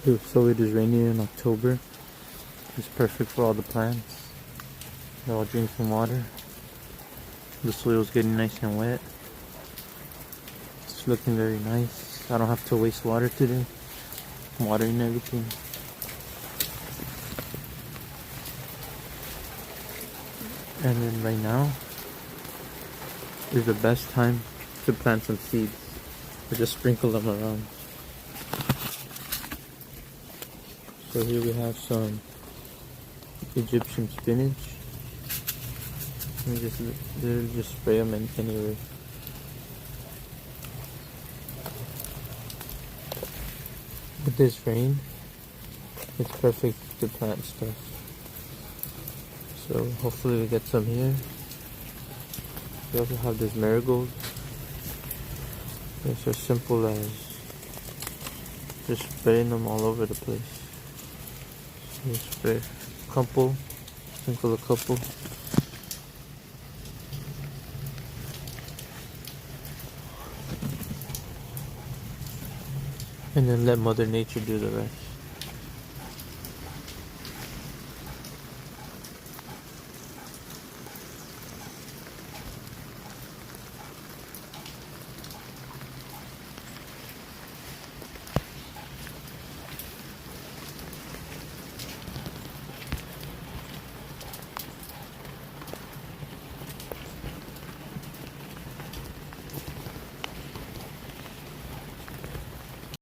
So it is raining in October. It's perfect for all the plants. They're all drinking water. The soil's getting nice and wet. It's looking very nice. I don't have to waste water today. I'm watering everything. And then right now is the best time to plant some seeds. I just sprinkle them around. So here we have some Egyptian spinach. We just literally just spray them in anywhere. With this rain, it's perfect to plant stuff. So hopefully we get some here. We also have this marigold. It's as simple as just spraying them all over the place. So spray a couple, sprinkle a couple. And then let Mother Nature do the rest.